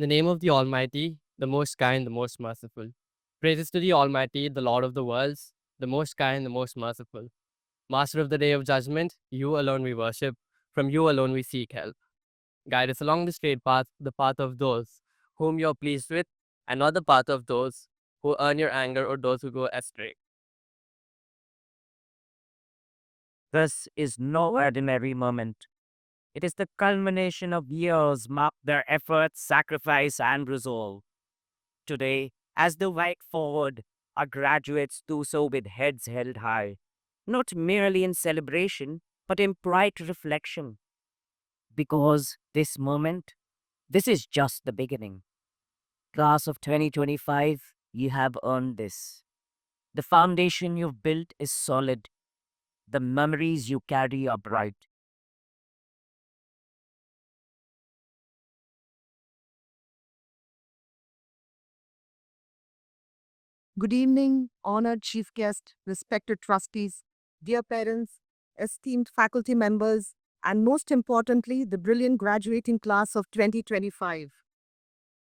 In the name of the Almighty, the most kind, the most merciful. Praises to the Almighty, the Lord of the worlds, the most kind, the most merciful. Master of the day of judgment, you alone we worship, from you alone we seek help. Guide us along the straight path, the path of those whom you are pleased with, and not the path of those who earn your anger or those who go astray. This is no ordinary moment. It is the culmination of years marked their efforts, sacrifice, and resolve. Today, as they walk forward, our graduates do so with heads held high, not merely in celebration, but in bright reflection. Because this is just the beginning. Class of 2025, you have earned this. The foundation you've built is solid. The memories you carry are bright. Good evening, honored chief guest, respected trustees, dear parents, esteemed faculty members, and most importantly, the brilliant graduating class of 2025.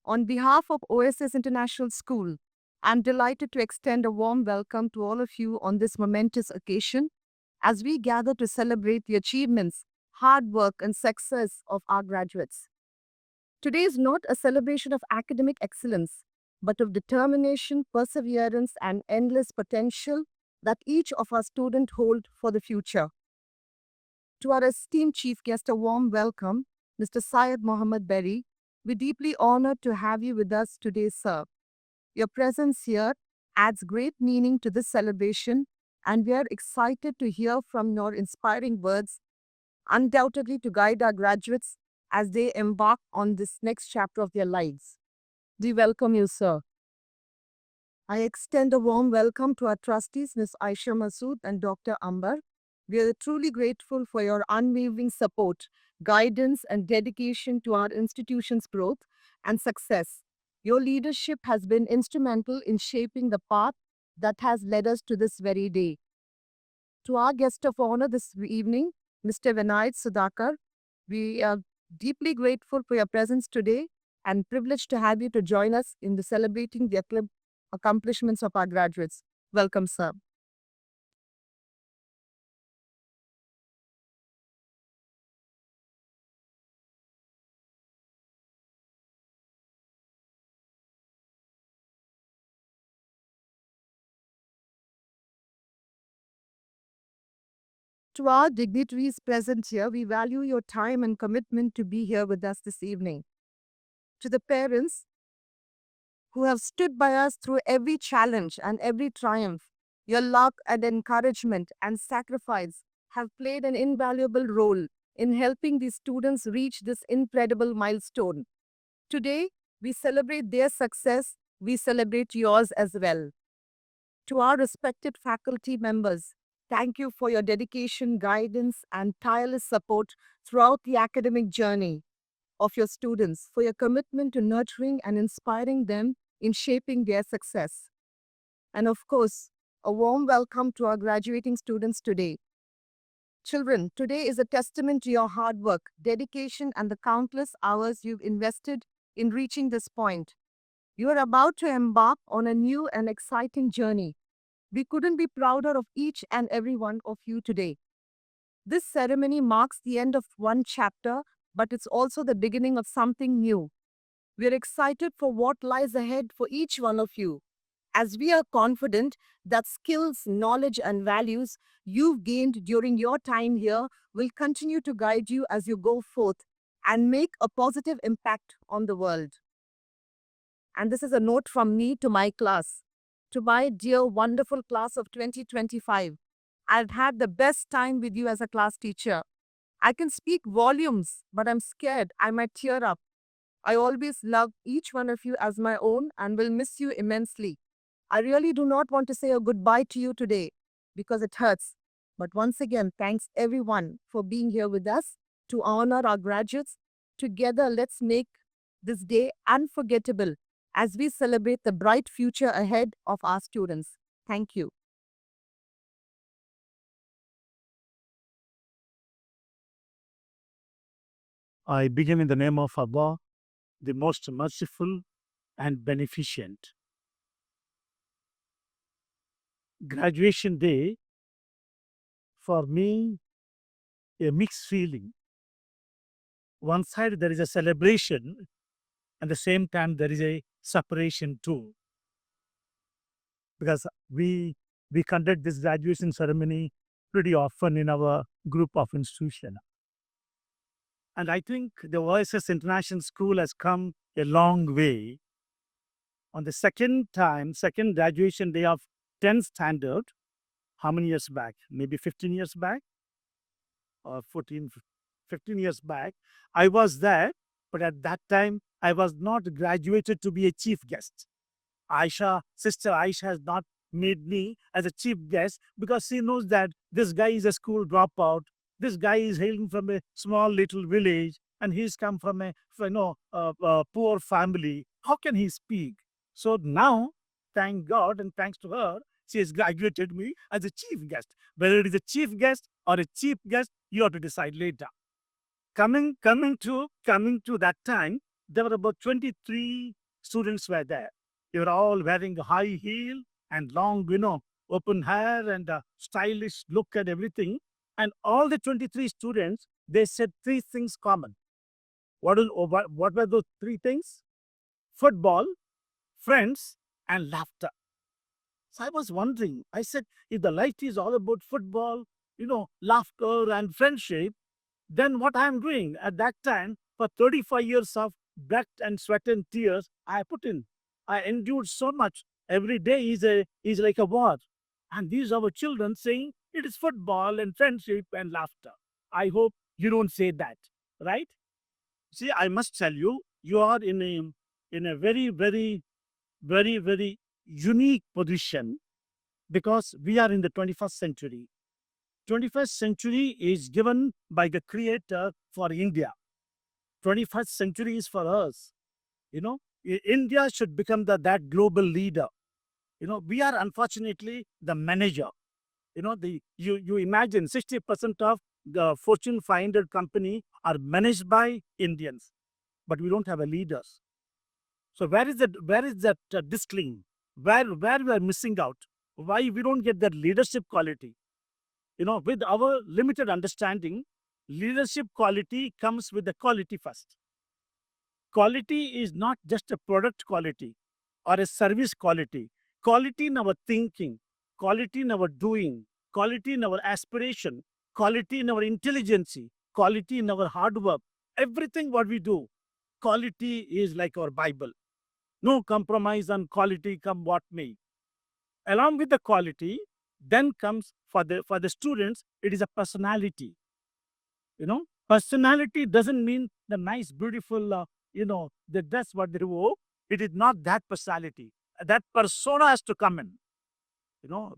On behalf of Oasis International School, I'm delighted to extend a warm welcome to all of you on this momentous occasion as we gather to celebrate the achievements, hard work, and success of our graduates. Today is not a celebration of academic excellence, but of determination, perseverance, and endless potential that each of our students hold for the future. To our esteemed chief guest, a warm welcome, Mr. Syed Mohammed Berry. We're deeply honored to have you with us today, sir. Your presence here adds great meaning to this celebration, and we are excited to hear from your inspiring words, undoubtedly to guide our graduates as they embark on this next chapter of their lives. We welcome you, sir. I extend a warm welcome to our trustees, Ms. Aisha Masood and Dr. Ambar. We are truly grateful for your unwavering support, guidance, and dedication to our institution's growth and success. Your leadership has been instrumental in shaping the path that has led us to this very day. To our guest of honor this evening, Mr. Vinayat Sudhakar, we are deeply grateful for your presence today and privileged to have you to join us in the celebrating the accomplishments of our graduates. Welcome, sir. To our dignitaries present here, we value your time and commitment to be here with us this evening. To the parents who have stood by us through every challenge and every triumph, your luck and encouragement and sacrifice have played an invaluable role in helping these students reach this incredible milestone. Today, we celebrate their success, we celebrate yours as well. To our respected faculty members, thank you for your dedication, guidance, and tireless support throughout the academic journey of your students, for your commitment to nurturing and inspiring them in shaping their success. And of course, a warm welcome to our graduating students today. Children, today is a testament to your hard work, dedication, and the countless hours you've invested in reaching this point. You are about to embark on a new and exciting journey. We couldn't be prouder of each and every one of you today. This ceremony marks the end of one chapter, but it's also the beginning of something new. We're excited for what lies ahead for each one of you, as we are confident that skills, knowledge, and values you've gained during your time here will continue to guide you as you go forth and make a positive impact on the world. And this is a note from me to my class, to my dear, wonderful class of 2025. I've had the best time with you as a class teacher. I can speak volumes, but I'm scared I might tear up. I always love each one of you as my own and will miss you immensely. I really do not want to say a goodbye to you today because it hurts. But once again, thanks everyone for being here with us to honor our graduates. Together, let's make this day unforgettable as we celebrate the bright future ahead of our students. Thank you. I begin in the name of Allah, the most merciful and beneficent. Graduation day, for me, a mixed feeling. One side, there is a celebration, and the same time, there is a separation too, because we conduct this graduation ceremony pretty often in our group of institution. And I think the Oasis International School has come a long way. On the second graduation day of 10th standard, how many years back? Maybe 15 years back or 15 years back, I was there, but at that time, I was not graduated to be a chief guest. Sister Aisha has not made me as a chief guest because she knows that this guy is a school dropout. This guy is hailing from a small little village and he's come from a poor family. How can he speak? So now, thank God and thanks to her, she has graduated me as a chief guest. Whether it is a chief guest or a chief guest, you have to decide later. Coming to that time, there were about 23 students were there. They were all wearing a high heel and long, open hair and a stylish look and everything. And all the 23 students, they said three things common. What were those three things? Football, friends, and laughter. So I was wondering, I said, if the life is all about football, laughter and friendship, then what I am doing at that time for 35 years of blood and sweat and tears, I put in. I endured so much. Every day is like a war. And these are our children saying it is football and friendship and laughter. I hope you don't say that, right? See, I must tell you, you are in a very, very, very, very unique position because we are in the 21st century. 21st century is given by the creator for India. 21st century is for us. India should become that global leader. We are unfortunately the manager. You imagine 60% of the Fortune 500 company are managed by Indians, but we don't have a leaders. So where is that discipline? Where we are missing out? Why we don't get that leadership quality? With our limited understanding, leadership quality comes with the quality first. Quality is not just a product quality or a service quality. Quality in our thinking, quality in our doing, quality in our aspiration, quality in our intelligence, quality in our hard work. Everything what we do, quality is like our Bible. No compromise on quality, come what may. Along with the quality, then comes for the students, it is a personality. Personality doesn't mean the nice, beautiful, the dress what they wore. It is not that personality. That persona has to come in.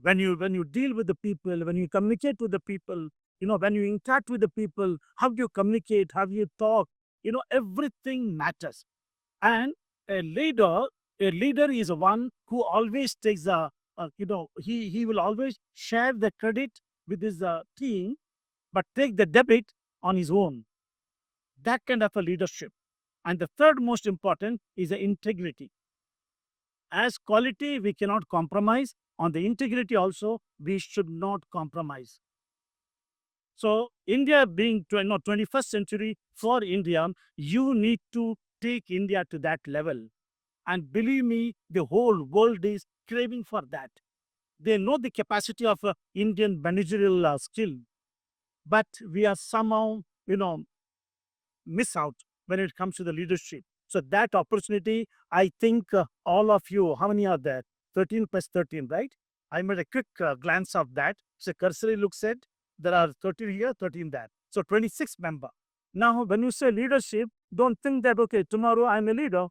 When you deal with the people, when you communicate with the people, when you interact with the people, how do you communicate, how do you talk, everything matters. And a leader, a leader is one who always takes he will always share the credit with his team, but take the debit on his own. That kind of a leadership. And the third most important is the integrity. As quality, we cannot compromise. On the integrity also, we should not compromise. So India being 21st century for India, you need to take India to that level. And believe me, the whole world is craving for that. They know the capacity of Indian managerial skill, but we are somehow, miss out when it comes to the leadership. So that opportunity, I think all of you, how many are there? 13 plus 13, right? I made a quick glance of that. So cursory looks at, there are 13 here, 13 there. So 26 member. Now, when you say leadership, don't think that, okay, tomorrow I'm a leader,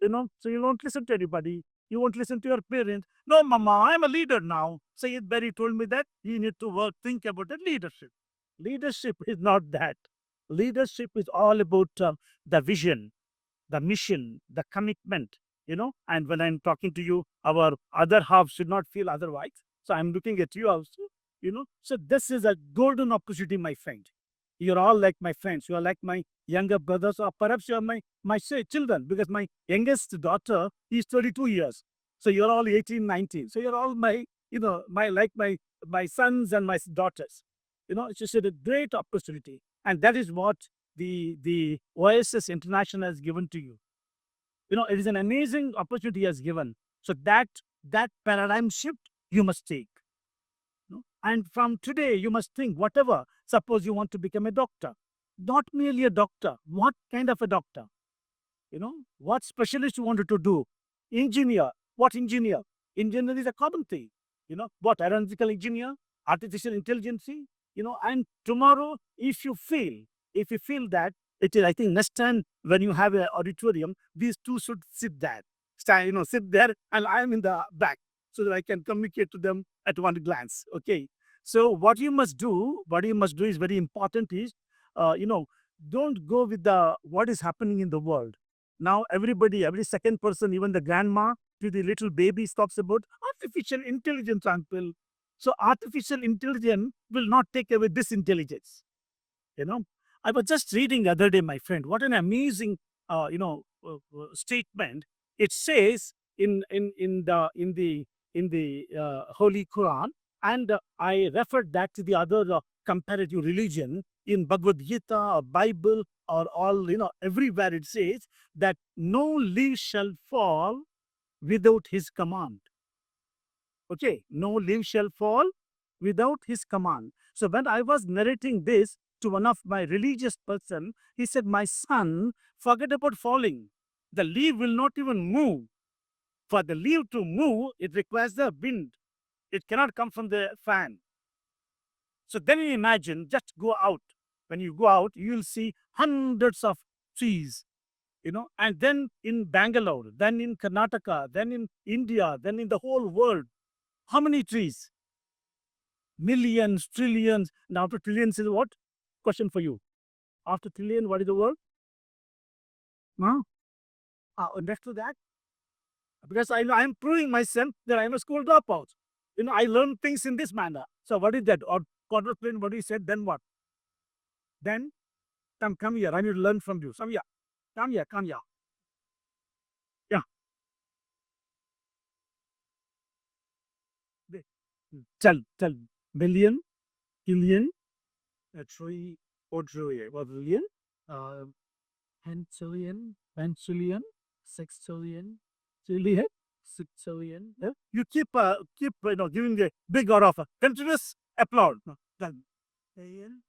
so you don't listen to anybody. You won't listen to your parents. No, mama, I'm a leader now. Sayed Berry told me that you need to think about the leadership. Leadership is not that. Leadership is all about the vision, the mission, the commitment, And when I'm talking to you, our other half should not feel otherwise. So I'm looking at you also, So this is a golden opportunity, my friend. You're all like my friends. You are like my younger brothers, or perhaps you are my children, because my youngest daughter is 32 years. So you're all 18, 19. So you're all my, my sons and my daughters. It's just a great opportunity. And that is what the Oasis International has given to you. It is an amazing opportunity he has given. So that paradigm shift you must take. And from today, you must think whatever. Suppose you want to become a doctor, not merely a doctor. What kind of a doctor? What specialist you wanted to do? Engineer. What engineer? Engineer is a common thing. What aeronautical engineer, artificial intelligence. And tomorrow, if you feel that it is, I think next time when you have an auditorium, these two should sit there, sit there, and I am in the back so that I can communicate to them at one glance. Okay. So what you must do is very important. Is don't go with the what is happening in the world. Now everybody, every second person, even the grandma to the little babies talks about artificial intelligence, uncle. So artificial intelligence will not take away this intelligence. You know, I was just reading the other day, my friend. What an amazing, statement. It says in the Holy Quran, and I referred that to the other comparative religion in Bhagavad Gita or Bible or all, everywhere it says that no leaf shall fall without his command. Okay, no leaf shall fall without his command. So when I was narrating this to one of my religious person, he said, "My son, forget about falling. The leaf will not even move. For the leaf to move, it requires the wind. It cannot come from the fan." So then you imagine, just go out. When you go out, you will see hundreds of trees, and then in Bangalore, then in Karnataka, then in India, then in the whole world. How many trees? Millions, trillions. Now, after trillions is what? Question for you. After trillion, what is the word? No? Next to that, because I am proving myself that I am a school dropout. I learn things in this manner. So what is that? Or quarter plane, what you said, then what? Then come here. I need to learn from you. Come here. Come here. Come here. Yeah. Tell. Million, billion, three, quadrillion, uh, pentillion, sextillion, trillion, sextillion. Yeah? You keep giving a big or of a continuous applause. No, then, billion.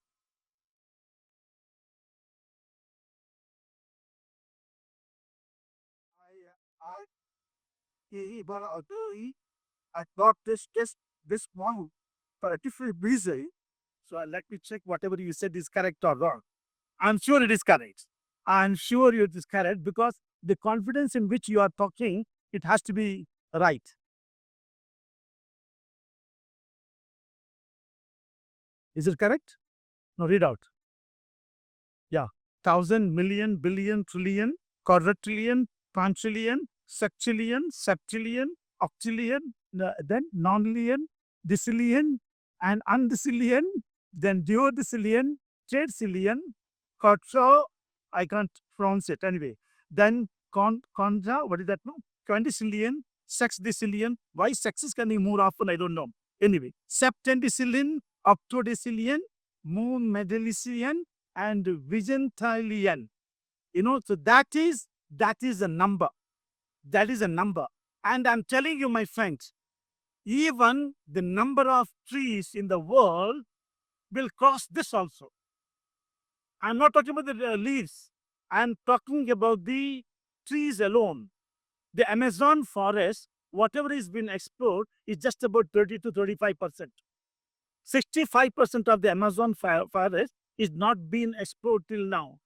I got this one for a different reason. So let me check whatever you said is correct or wrong. I'm sure it is correct. I'm sure it is correct because the confidence in which you are talking, it has to be right. Is it correct? No, read out. Yeah. Thousand, million, billion, trillion, quadrillion, quintillion, sextillion, septillion, octillion, then nonillion, decillion, and undecillion, then duodecillion, tridecillion, quattro, I can't pronounce it anyway. Then conja, what is that? No, quintillion, sexdecillion. Why sex is coming more often? I don't know. Anyway, septendecillion, octodecillion, medallicillion, and Vigentilian. So that is a number. That is a number. And I'm telling you, my friends, even the number of trees in the world will cross this also. I'm not talking about the leaves. I'm talking about the trees alone. The Amazon forest, whatever is been explored, is just about 30 to 35%. 65% of the Amazon forest is not being explored till now.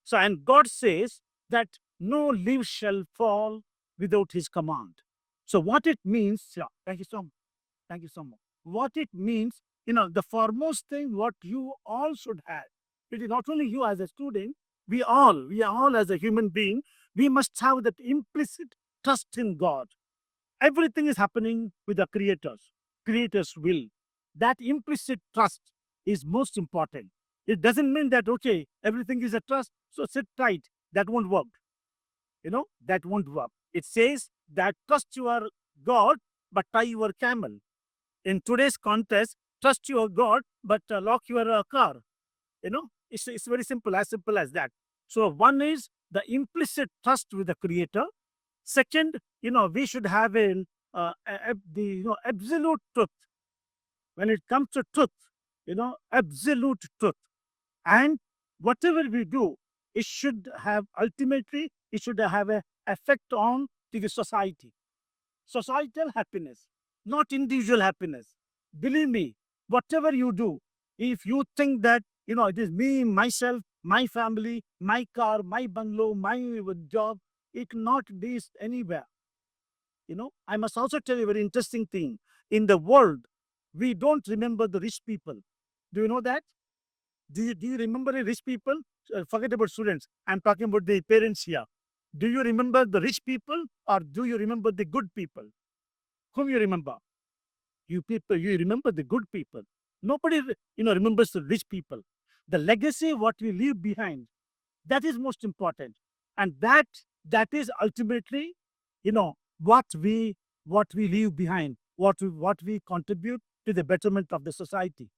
So, and God says that no leaf shall fall without his command. So, what it means, yeah, thank you so much. Thank you so much. What it means, the foremost thing what you all should have, it is not only you as a student, we all as a human being, we must have that implicit trust in God. Everything is happening with the creator's will. That implicit trust is most important. It doesn't mean that, okay, everything is a trust, so sit tight. That won't work. That won't work. It says that trust your God, but tie your camel. In today's context, trust your God, but lock your car. It's very simple as that. So one is the implicit trust with the Creator. Second, we should have the absolute truth. When it comes to truth, absolute truth. And whatever we do, it should have a effect on to the society, societal happiness, not individual happiness. Believe me, whatever you do, if you think that it is me, myself, my family, my car, my bungalow, my job, it cannot reach anywhere. I must also tell you a very interesting thing. In the world, we don't remember the rich people. Do you know that? Do you remember the rich people? Forget about students. I'm talking about the parents here. Do you remember the rich people or do you remember the good people? Whom you remember? You people, you remember the good people. Nobody, remembers the rich people. The legacy, what we leave behind, that is most important, and that is ultimately, what we leave behind, what we contribute to the betterment of the society.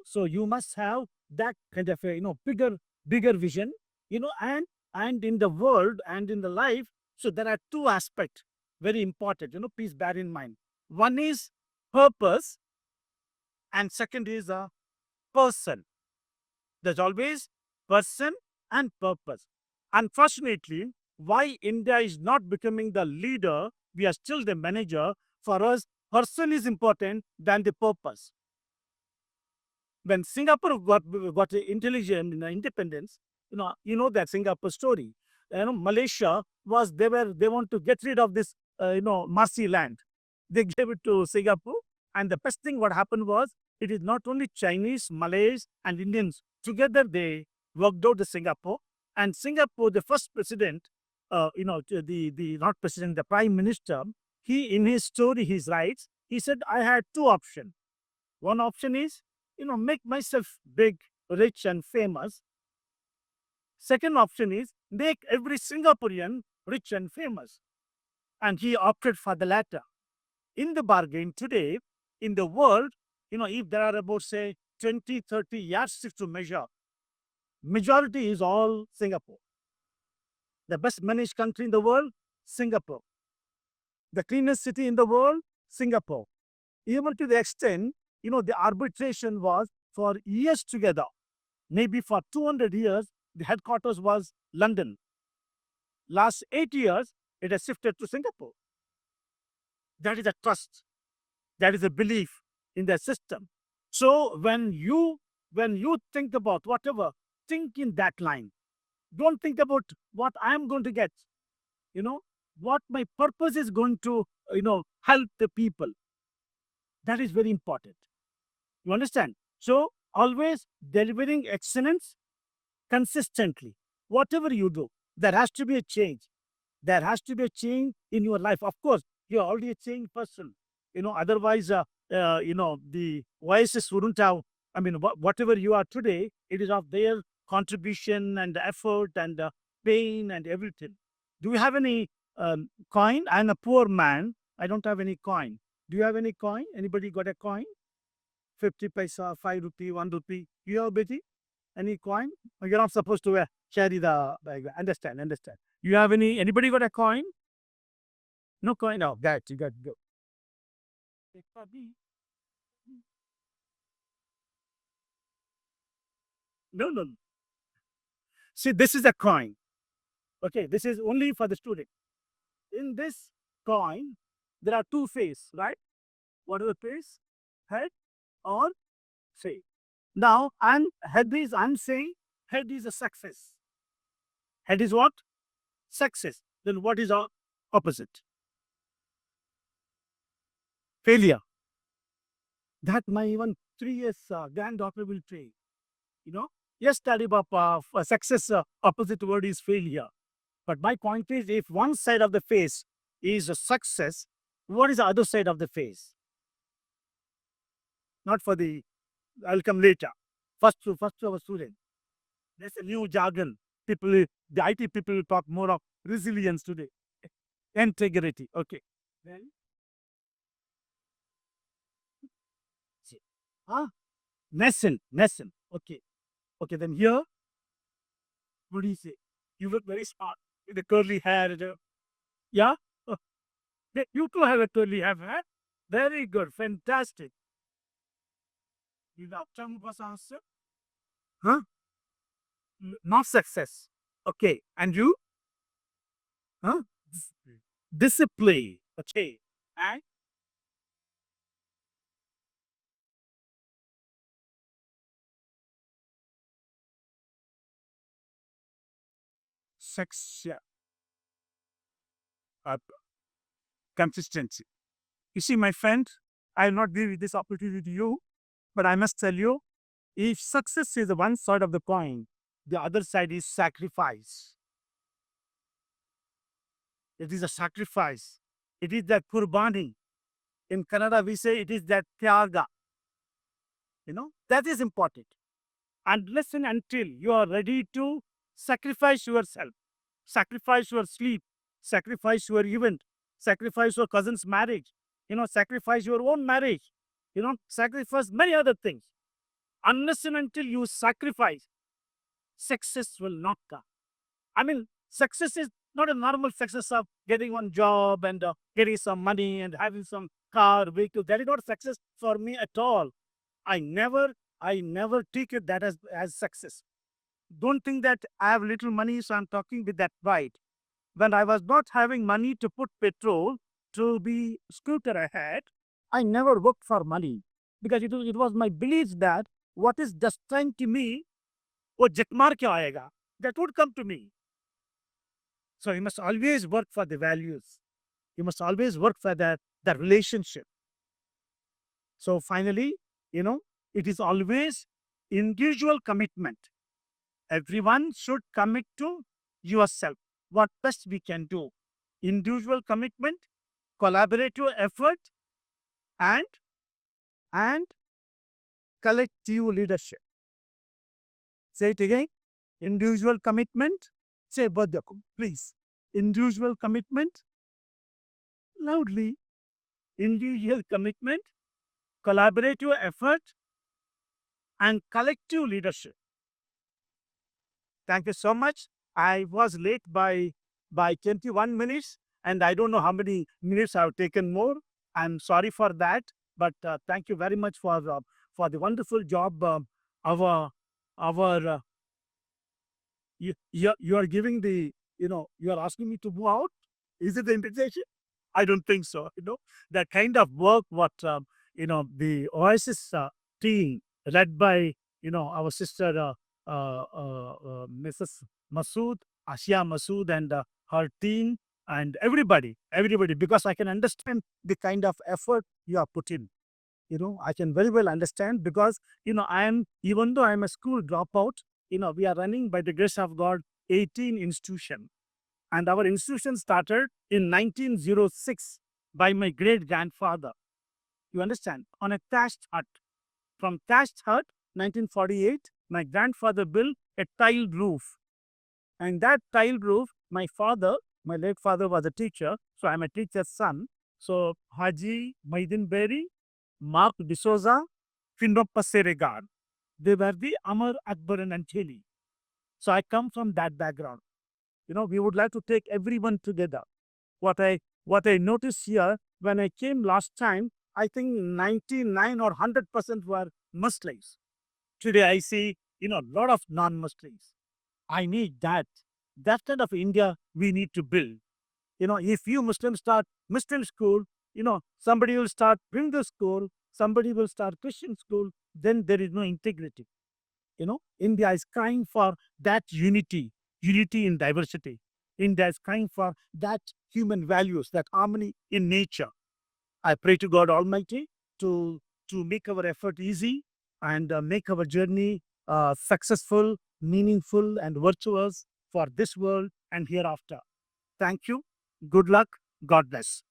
So you must have that kind of a bigger vision, and in the world and in the life. So there are two aspects very important. Please bear in mind. One is purpose, and second is a person. There's always person and purpose. Unfortunately, why India is not becoming the leader, we are still the manager. For us, person is important than the purpose. When Singapore got intelligent, independence, that Singapore story. Malaysia was they want to get rid of this Marsi land. They gave it to Singapore, and the best thing what happened was it is not only Chinese, Malays, and Indians together they worked out the Singapore, and Singapore the first president, the not president, the prime minister. He in his story he writes, he said, I had two options. One option is, make myself big, rich, and famous. Second option is make every Singaporean rich and famous. And he opted for the latter. In the bargain today, in the world, if there are about, say, 20, 30 yardsticks to measure, majority is all Singapore. The best managed country in the world, Singapore. The cleanest city in the world, Singapore. Even to the extent, the arbitration was for years together. Maybe for 200 years, the headquarters was London. Last 8 years, it has shifted to Singapore. That is a trust. That is a belief in the system. So when you think about whatever, think in that line. Don't think about what I'm going to get. What my purpose is going to help the people. That is very important. You understand? So always delivering excellence consistently. Whatever you do, there has to be a change. There has to be a change in your life. Of course, you're already a changed person. Otherwise, the Oasis wouldn't have. I mean, whatever you are today, it is of their contribution and effort and pain and everything. Do you have any coin? I'm a poor man. I don't have any coin. Do you have any coin? Anybody got a coin? 50 paisa, 5 rupee, 1 rupee. You have, Betty? Any coin? Oh, you're not supposed to carry the bag. Understand. You have anybody got a coin? No coin? No, that you got to go. No. See, this is a coin. Okay, this is only for the student. In this coin, there are two faces, right? What are the face? Head or face? Now, I'm saying head is a success. Head is what? Success. Then what is our opposite? Failure. That my even 3 years granddaughter will train. Yes, Daddy Papa, success opposite word is failure. But my point is, if one side of the face is a success, what is the other side of the face? Not for the, I'll come later. first to our student. There's a new jargon. The IT people will talk more of resilience today. Integrity. Okay. Then, ah, Nesson. Okay. Okay. Then here, what do you say? You look very smart with the curly hair. Yeah. Oh, you too have a curly hair. Very good. Fantastic. You have some was answer. Huh? Not success. Okay. And you? Huh? Discipline. Okay. And sex, yeah, uh, consistency. You see, my friend, I will not give this opportunity to you, but I must tell you, if success is the one side of the coin, the other side is sacrifice. It is a sacrifice. It is that kurbani. In Kannada, we say it is that tyaga. That is important. And listen until you are ready to sacrifice yourself, sacrifice your sleep, sacrifice your event, sacrifice your cousin's marriage, sacrifice your own marriage, sacrifice many other things. Unless and until you sacrifice, success will not come. I mean, success is not a normal success of getting one job and getting some money and having some car, vehicle. That is not success for me at all. I never take it that as success. Don't think that I have little money, so I'm talking with that pride. When I was not having money to put petrol to be scooter ahead, I never worked for money because it was my belief that what is destined to me, वो जट मार के आएगा, that would come to me. So you must always work for the values. You must always work for that relationship. So finally, it is always individual commitment. Everyone should commit to yourself. What best we can do. Individual commitment, collaborative effort, and and collective leadership. Say it again. Individual commitment. Say Badyakum, please. Individual commitment. Loudly. Individual commitment, collaborative effort, and collective leadership. Thank you so much. I was late by 21 minutes, and I don't know how many minutes I've taken more. I'm sorry for that, but thank you very much for the wonderful job. Our you are giving you are asking me to move out. Is it the invitation? I don't think so. That kind of work what the Oasis team led by our sister Mrs. Masood, Ashia Masood, and her team and everybody, because I can understand the kind of effort you have put in. I can very well understand because even though I'm a school dropout, we are running by the grace of God 18 institution, and our institution started in 1906 by my great grandfather. You understand? On a thatched hut. From thatched hut, 1948, my grandfather built a tiled roof. And that tiled roof, my late father was a teacher, so I'm a teacher's son. So Haji Maidin Berry, Mark D'Souza, Finroppa Seregar, they were the Amar, Akbar, and Anthony. So I come from that background. We would like to take everyone together. What I noticed here when I came last time, I think 99 or 100% were Muslims. Today I see a lot of non-Muslims. I need that. That kind of India we need to build. If you Muslims start Muslim school, somebody will start Hindu school, somebody will start Christian school, then there is no integrity. India is crying for that unity in diversity. India is crying for that human values, that harmony in nature. I pray to God Almighty to make our effort easy and make our journey successful, meaningful, and virtuous for this world and hereafter. Thank you. Good luck. God bless.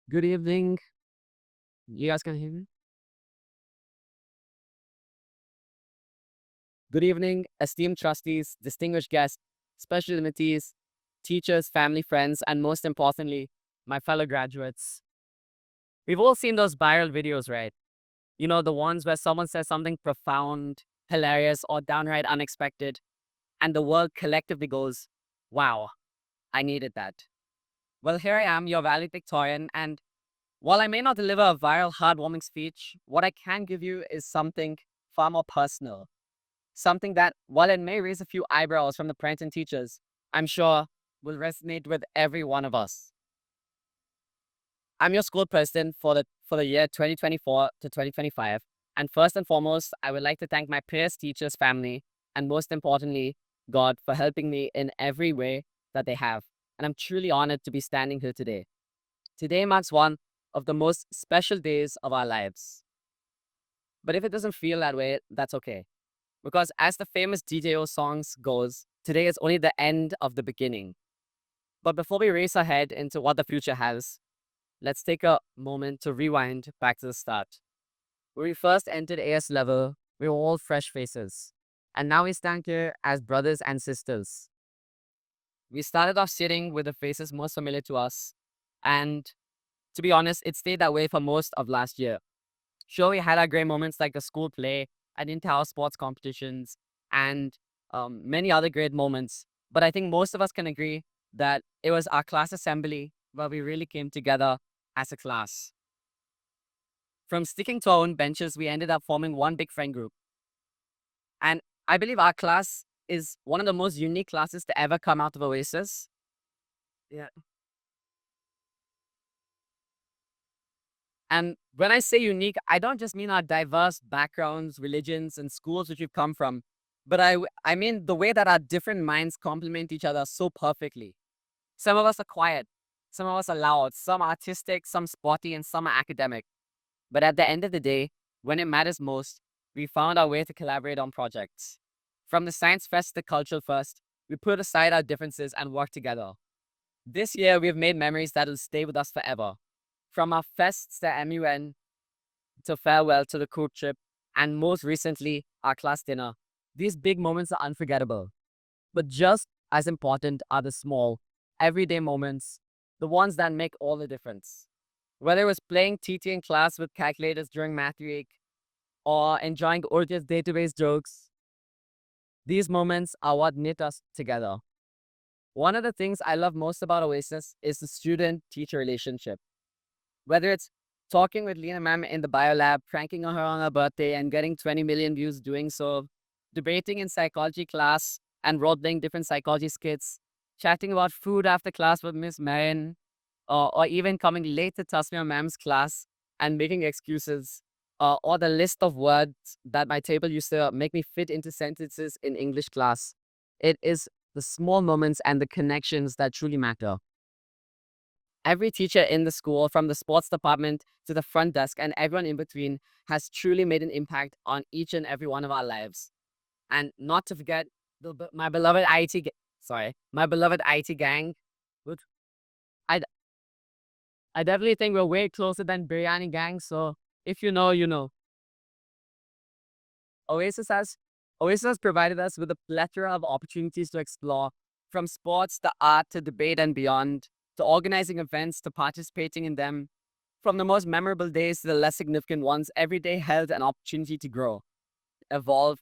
Good evening. You guys can hear me? Good evening, esteemed trustees, distinguished guests, special invitees, teachers, family, friends, and most importantly, my fellow graduates. We've all seen those viral videos, right? You know, the ones where someone says something profound, hilarious, or downright unexpected, and the world collectively goes, wow, I needed that. Well, here I am, your valedictorian, and while I may not deliver a viral, heartwarming speech, what I can give you is something far more personal. Something that, while it may raise a few eyebrows from the parents and teachers, I'm sure will resonate with every one of us. I'm your school president for the year 2024 to 2025. And first and foremost, I would like to thank my peers, teachers, family, and most importantly, God for helping me in every way that they have. And I'm truly honored to be standing here today. Today marks one of the most special days of our lives. But if it doesn't feel that way, that's okay. Because as the famous DJO songs goes, today is only the end of the beginning. But before we race ahead into what the future has, let's take a moment to rewind back to the start. When we first entered AS level, we were all fresh faces. And now we stand here as brothers and sisters. We started off sitting with the faces most familiar to us. And to be honest, it stayed that way for most of last year. Sure, we had our great moments like the school play and inter-house sports competitions and many other great moments. But I think most of us can agree that it was our class assembly where we really came together as a class. From sticking to our own benches, we ended up forming one big friend group. And I believe our class is one of the most unique classes to ever come out of Oasis. Yeah. And when I say unique, I don't just mean our diverse backgrounds, religions, and schools which we've come from, but I mean the way that our different minds complement each other so perfectly. Some of us are quiet, some of us are loud, some artistic, some sporty, and some are academic. But at the end of the day, when it matters most, we found our way to collaborate on projects. From the science fest to the cultural fest, we put aside our differences and worked together. This year, we've made memories that will stay with us forever. From our fests to MUN, to farewell to the court trip, and most recently, our class dinner. These big moments are unforgettable. But just as important are the small, everyday moments, the ones that make all the difference. Whether it was playing TT in class with calculators during math week, or enjoying Urja's database jokes, these moments are what knit us together. One of the things I love most about Oasis is the student-teacher relationship. Whether it's talking with Lena ma'am in the bio lab, pranking her on her birthday and getting 20 million views doing so, debating in psychology class and role-playing different psychology skits, chatting about food after class with Miss Marin, or even coming late to Tasmia ma'am's class and making excuses, or the list of words that my table used to make me fit into sentences in English class. It is the small moments and the connections that truly matter. Every teacher in the school, from the sports department to the front desk and everyone in between, has truly made an impact on each and every one of our lives. And not to forget my beloved my beloved IT gang. Which I, I definitely think we're way closer than Biryani gang. So if you know, you know. Oasis has Oasis has provided us with a plethora of opportunities to explore, from sports to art to debate and beyond, to organizing events to participating in them. From the most memorable days to the less significant ones, every day held an opportunity to grow, evolve,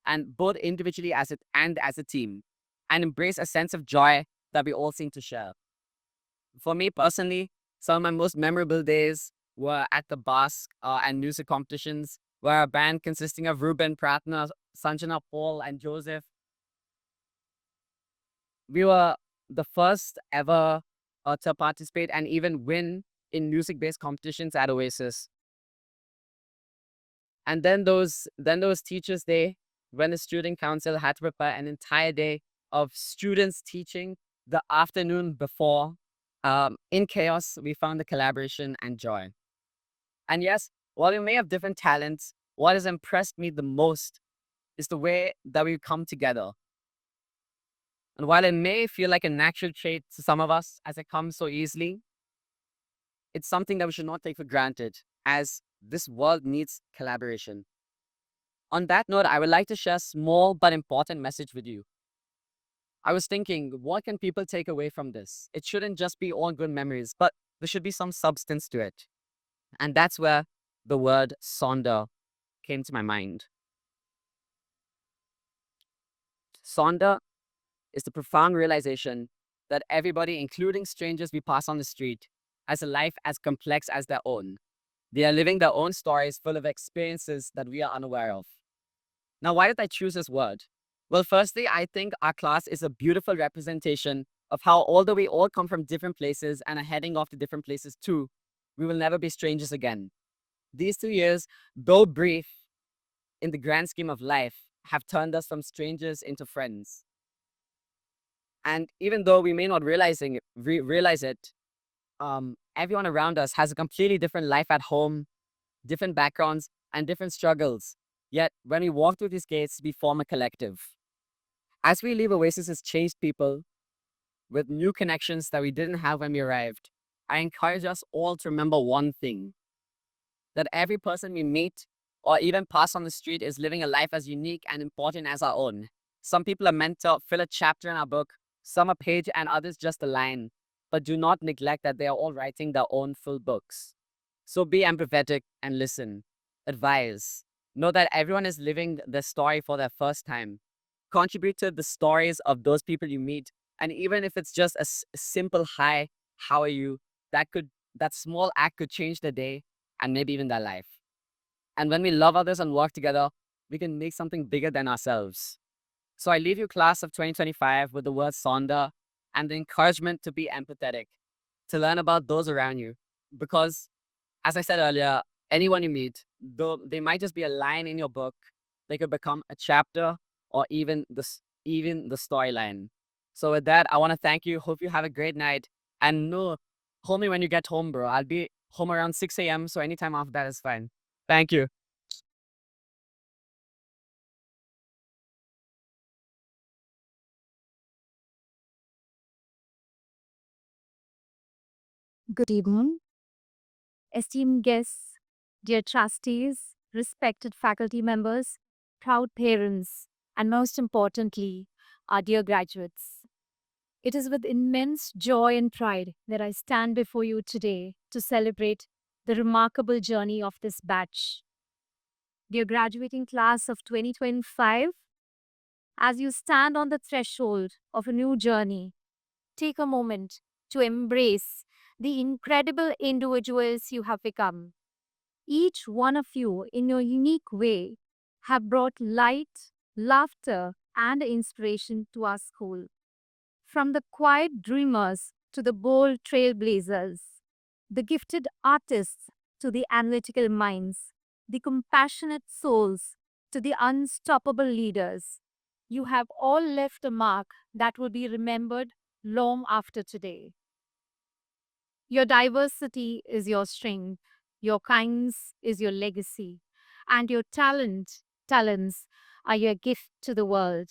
and both individually and as a team, and embrace a sense of joy that we all seem to share. For me personally, some of my most memorable days were at the Basque and music competitions, where a band consisting of Ruben, Pratna, Sanjana, Paul, and Joseph, we were the first ever to participate and even win in music-based competitions at Oasis. And then those Teachers' Day, when the student council had to prepare an entire day of students teaching the afternoon before. In chaos, we found the collaboration and joy. And yes, while we may have different talents, what has impressed me the most is the way that we come together. And while it may feel like a natural trait to some of us as it comes so easily, It's something that we should not take for granted, as this world needs collaboration. On that note, I would like to share a small but important message with you. I was thinking, what can people take away from this? It shouldn't just be all good memories, but there should be some substance to it. And that's where the word sonder came to my mind. Sonder is the profound realization that everybody, including strangers we pass on the street, has a life as complex as their own. They are living their own stories full of experiences that we are unaware of. Now, why did I choose this word? Well, firstly, I think our class is a beautiful representation of how, although we all come from different places and are heading off to different places too, we will never be strangers again. These 2 years, though brief in the grand scheme of life, have turned us from strangers into friends. And even though we may not realize it, everyone around us has a completely different life at home, different backgrounds, and different struggles. Yet, when we walk through these gates, we form a collective. As we leave, Oasis has changed people with new connections that we didn't have when we arrived. I encourage us all to remember one thing, that every person we meet or even pass on the street is living a life as unique and important as our own. Some people are meant to fill a chapter in our book, some a page, and others just a line. But do not neglect that they are all writing their own full books. So be empathetic and listen. Advise. Know that everyone is living their story for their first time. Contribute to the stories of those people you meet. And even if it's just a simple hi, how are you? That small act could change their day and maybe even their life. And when we love others and work together, we can make something bigger than ourselves. So I leave you, class of 2025, with the word sonder and the encouragement to be empathetic, to learn about those around you. Because, as I said earlier, anyone you meet, though they might just be a line in your book, they could become a chapter or even the storyline. So with that, I want to thank you. Hope you have a great night. And no, call me when you get home, bro. I'll be home around 6 a.m. So anytime after that is fine. Thank you. Good evening, esteemed guests, dear trustees, respected faculty members, proud parents, and most importantly, our dear graduates. It is with immense joy and pride that I stand before you today to celebrate the remarkable journey of this batch. Dear graduating class of 2025, as you stand on the threshold of a new journey, take a moment to embrace the incredible individuals you have become. Each one of you, in your unique way, have brought light, laughter, and inspiration to our school. From the quiet dreamers to the bold trailblazers, the gifted artists to the analytical minds, the compassionate souls to the unstoppable leaders, you have all left a mark that will be remembered long after today. Your diversity is your strength, your kindness is your legacy, and your talents are your gift to the world.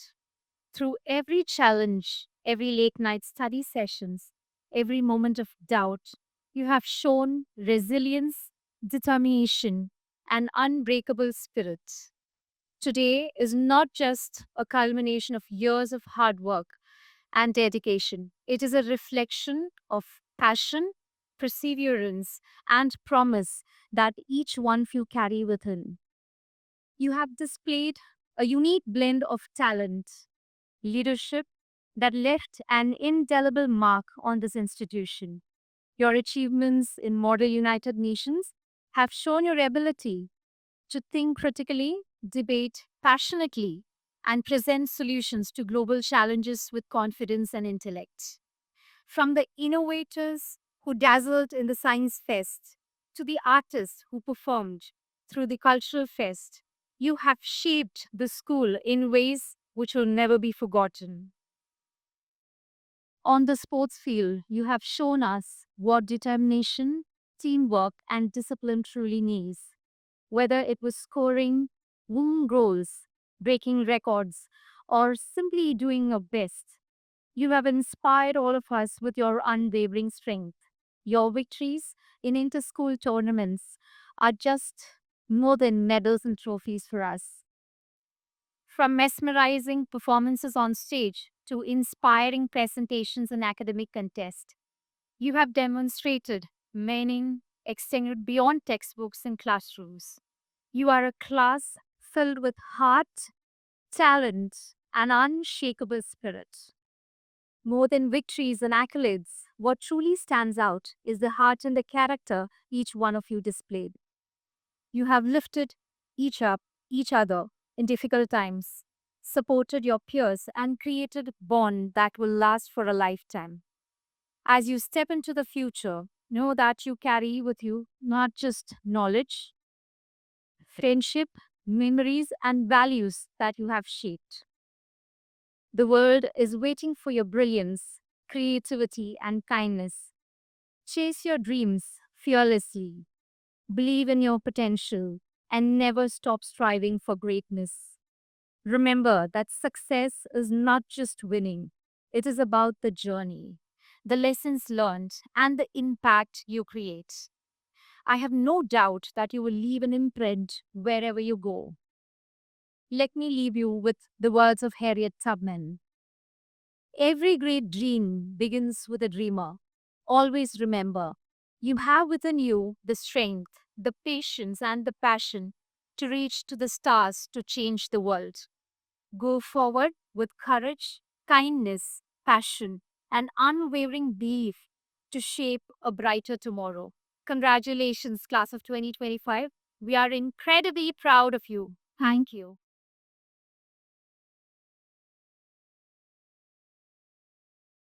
Through every challenge, every late night study sessions, every moment of doubt, you have shown resilience, determination, and unbreakable spirit. Today is not just a culmination of years of hard work and dedication. It is a reflection of passion, perseverance, and promise that each one of you carry within. You have displayed a unique blend of talent, leadership that left an indelible mark on this institution. Your achievements in Model United Nations have shown your ability to think critically, debate passionately, and present solutions to global challenges with confidence and intellect. From the innovators who dazzled in the Science Fest to the artists who performed through the Cultural Fest, you have shaped the school in ways which will never be forgotten. On the sports field, you have shown us what determination, teamwork, and discipline truly needs. Whether it was scoring, winning goals, breaking records, or simply doing your best, you have inspired all of us with your unwavering strength. Your victories in inter-school tournaments are just more than medals and trophies for us. From mesmerizing performances on stage to inspiring presentations in academic contests, you have demonstrated meaning extended beyond textbooks and classrooms. You are a class filled with heart, talent, and unshakable spirit. More than victories and accolades, what truly stands out is the heart and the character each one of you displayed. You have lifted each other in difficult times, supported your peers, and created a bond that will last for a lifetime. As you step into the future, know that you carry with you not just knowledge, friendship, memories, and values that you have shaped. The world is waiting for your brilliance, creativity, and kindness. Chase your dreams fearlessly, believe in your potential, and never stop striving for greatness. Remember that success is not just winning, it is about the journey, the lessons learned, and the impact you create. I have no doubt that you will leave an imprint wherever you go. Let me leave you with the words of Harriet Tubman. Every great dream begins with a dreamer. Always remember, you have within you the strength, the patience, and the passion to reach to the stars to change the world. Go forward with courage, kindness, passion, and unwavering belief to shape a brighter tomorrow. Congratulations, class of 2025. We are incredibly proud of you. Thank you.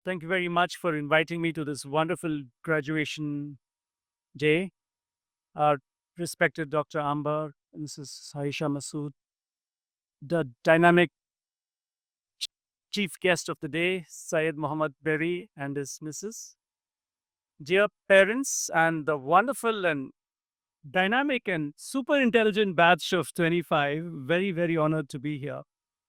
Thank you very much for inviting me to this wonderful graduation day. Our respected Dr. Ambar, Mrs. Haisha Masood, the dynamic chief guest of the day, Syed Muhammad Berry and his missus. Dear parents and the wonderful and dynamic and super intelligent batch of 25, very, very honored to be here.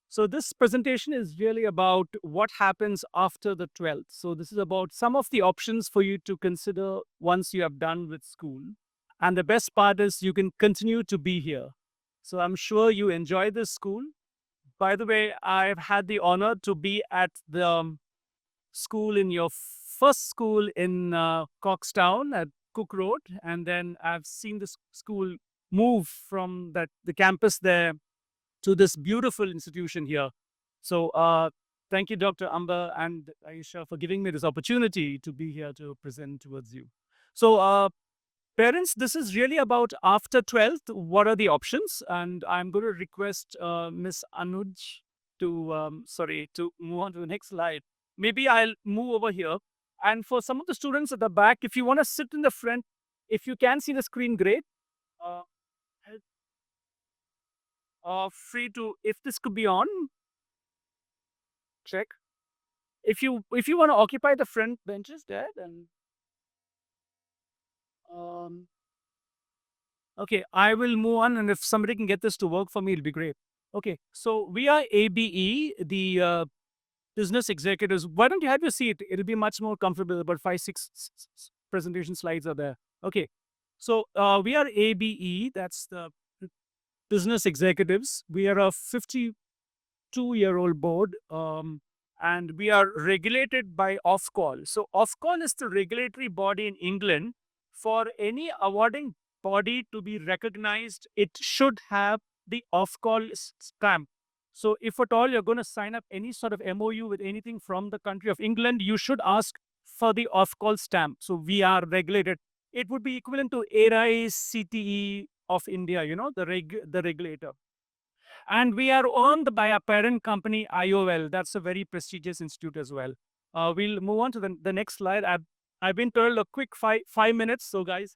So, this presentation is really about what happens after the 12th. So, this is about some of the options for you to consider once you have done with school. And the best part is you can continue to be here. So, I'm sure you enjoy this school. By the way, I've had the honor to be at the school in your first school in Coxtown at Cook Road, and then I've seen the school move from the campus there to this beautiful institution here. So thank you, Dr. Amber and Aisha, for giving me this opportunity to be here to present towards you. So parents, this is really about after 12th, what are the options? And I'm going to request Miss Anuj to move on to the next slide. Maybe I'll move over here. And for some of the students at the back, if you want to sit in the front, if you can see the screen, great. Uh, free to, if this could be on, check. If you want to occupy the front benches there, then um, okay, I will move on, and if somebody can get this to work for me, it'll be great. Okay, so we are ABE, the business executives. Why don't you have your seat? It'll be much more comfortable. About 5, 6 presentation slides are there. Okay, so we are ABE. That's the business executives. We are a 52-year-old board, and we are regulated by Ofcol. So Ofcol is the regulatory body in England. For any awarding body to be recognized, it should have the Ofcol stamp. So if at all you're going to sign up any sort of MOU with anything from the country of England, you should ask for the Ofcol stamp. So we are regulated. It would be equivalent to ARAI CTE of India, the regulator. And we are owned by our parent company, IOL. That's a very prestigious institute as well. We'll move on to the next slide. I've been told a quick five minutes. So, guys,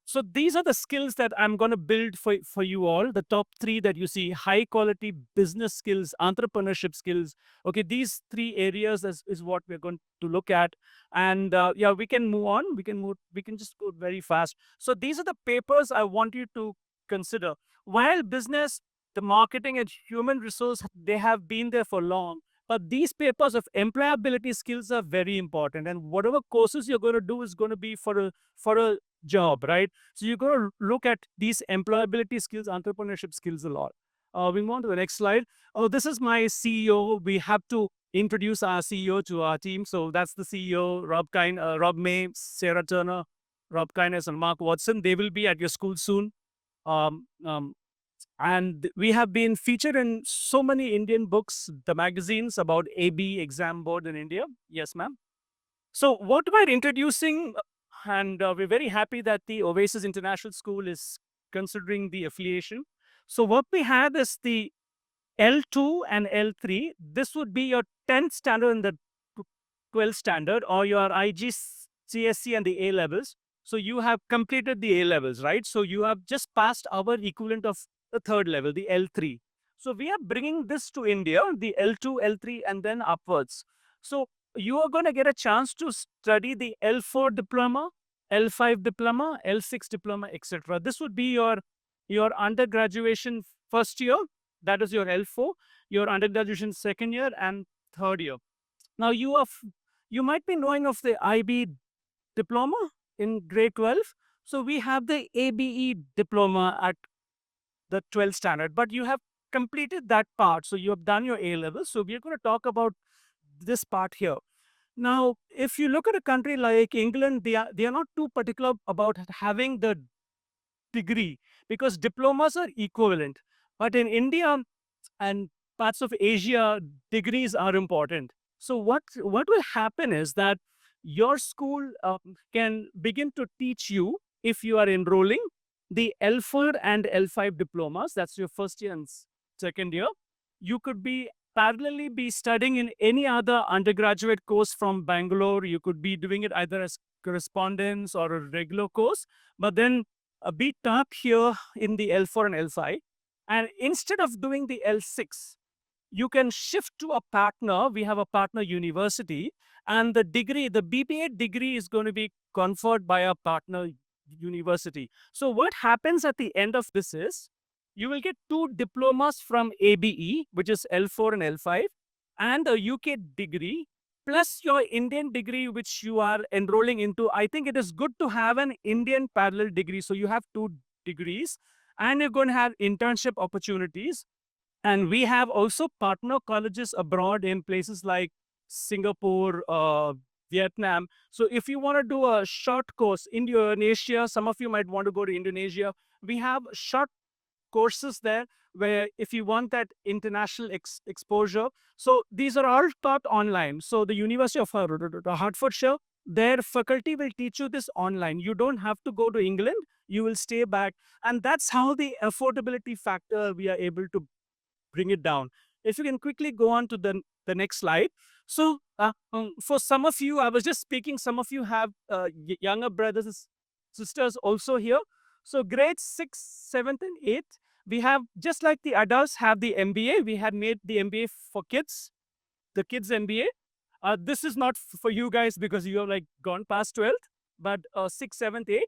so these are the skills that I'm going to build for you all. The top 3 that you see: high quality business skills, entrepreneurship skills. Okay, these 3 areas is what we're going to look at. And yeah, we can move on. We can just go very fast. So these are the papers I want you to consider. While business, the marketing and human resource, they have been there for long. But these papers of employability skills are very important. And whatever courses you're going to do is going to be for a job, right? So you're going to look at these employability skills, entrepreneurship skills a lot. We move on to the next slide. Oh, this is my CEO. We have to introduce our CEO to our team. So that's the CEO, Rob May, Sarah Turner, Rob Kines, and Mark Watson. They will be at your school soon. Um, um, and we have been featured in so many Indian books, the magazines about AB exam board in India. Yes, ma'am. So what we're introducing, and we're very happy that the Oasis International School is considering the affiliation. So what we have is the L2 and L3. This would be your 10th standard and the 12th standard, or your IGCSE and the A levels. So you have completed the A levels, right? So you have just passed our equivalent of the third level, the L3. So we are bringing this to India, the L2, L3, and then upwards. So you are going to get a chance to study the L4 diploma, L5 diploma, L6 diploma, etc. This would be your undergraduation first year. That is your L4, your undergraduation second year and third year. Now you might be knowing of the IB diploma in grade 12. So we have the ABE diploma at the 12th standard, but you have completed that part. So you have done your A level. So we're going to talk about this part here. Now, if you look at a country like England, they are not too particular about having the degree because diplomas are equivalent. But in India and parts of Asia, degrees are important. So what will happen is that your school can begin to teach you, if you are enrolling, the L4 and L5 diplomas. That's your first year and second year. You could be parallelly be studying in any other undergraduate course from Bangalore. You could be doing it either as correspondence or a regular course, but then be taught here in the L4 and L5. And instead of doing the L6, you can shift to a partner. We have a partner university, and the degree, the BBA degree, is going to be conferred by a partner university. So what happens at the end of this is you will get 2 diplomas from ABE, which is L4 and L5, and a UK degree, plus your Indian degree, which you are enrolling into. I think it is good to have an Indian parallel degree. So you have 2 degrees, and you're going to have internship opportunities. And we have also partner colleges abroad in places like Singapore, Vietnam. So if you want to do a short course, Indonesia, some of you might want to go to Indonesia. We have short courses there where if you want that international exposure. So these are all taught online. So the University of Hertfordshire, their faculty will teach you this online. You don't have to go to England. You will stay back. And that's how the affordability factor we are able to bring it down. If you can quickly go on to the next slide. So for some of you, I was just speaking, some of you have younger brothers and sisters also here. So grades 6, 7th, and 8th, we have, just like the adults have the MBA, we had made the MBA for kids, the kids MBA. This is not for you guys because you have like gone past 12th, but 6th, 7th, 8th.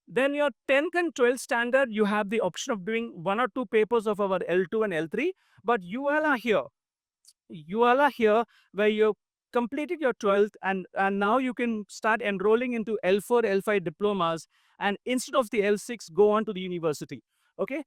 Then your 10th and 12th standard, you have the option of doing 1 or 2 papers of our L2 and L3, but you all are here. You all are here where you completed your 12th and now you can start enrolling into L4, L5 diplomas, and instead of the L6, go on to the university. Okay.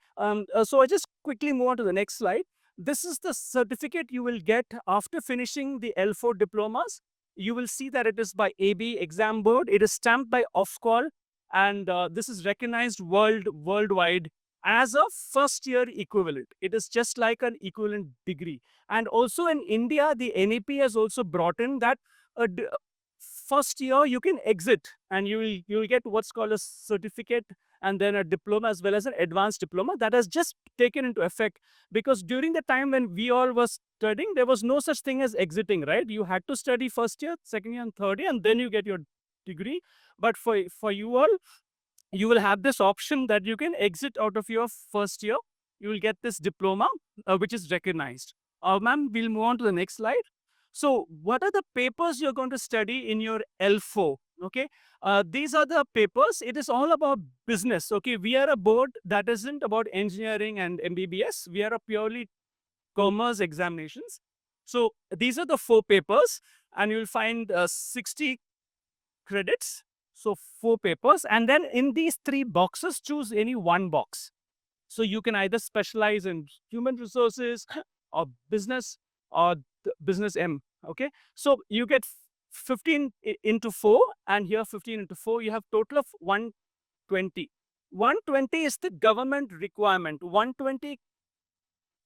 So I just quickly move on to the next slide. This is the certificate you will get after finishing the L4 diplomas. You will see that it is by AB exam board. It is stamped by Ofqual, and this is recognized worldwide as a first year equivalent. It is just like an equivalent degree. And also in India, the NEP has also brought in that first year you can exit and you will get what's called a certificate and then a diploma as well as an advanced diploma. That has just taken into effect because during the time when we all were studying, there was no such thing as exiting, right? You had to study first year, second year and third year, and then you get your degree. But for you all, you will have this option that you can exit out of your first year. You will get this diploma, which is recognized. Ma'am, we'll move on to the next slide. So what are the papers you're going to study in your L4? Okay, these are the papers. It is all about business. Okay, we are a board that isn't about engineering and MBBS. We are a purely commerce examinations. So these are the 4 papers, and you'll find 60 credits. So 4 papers, and then in these 3 boxes, choose any one box. So you can either specialize in human resources or business or business M. Okay. So you get 15 into 4, and here 15 into 4, you have total of 120. 120 is the government requirement. 120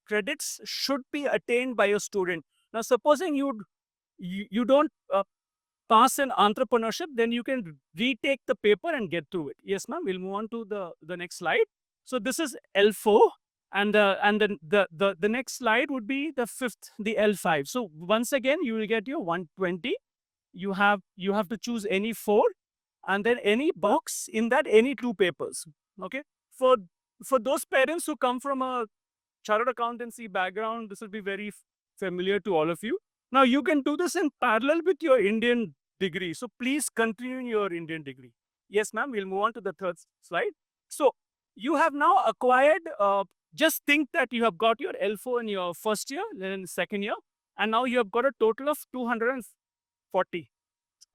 credits should be attained by a student. Now, supposing you don't pass in entrepreneurship, then you can retake the paper and get through it. Yes, ma'am. We'll move on to the next slide. So this is L4, and then the next slide would be the fifth, the L5. So once again, you will get your 120. You have to choose any 4, and then any box in that, any 2 papers. Okay. For those parents who come from a chartered accountancy background, this will be very familiar to all of you. Now, you can do this in parallel with your Indian degree. So please continue in your Indian degree. Yes, ma'am. We'll move on to the third slide. So you have now acquired, just think that you have got your L4 in your first year, then second year, and now you have got a total of 240.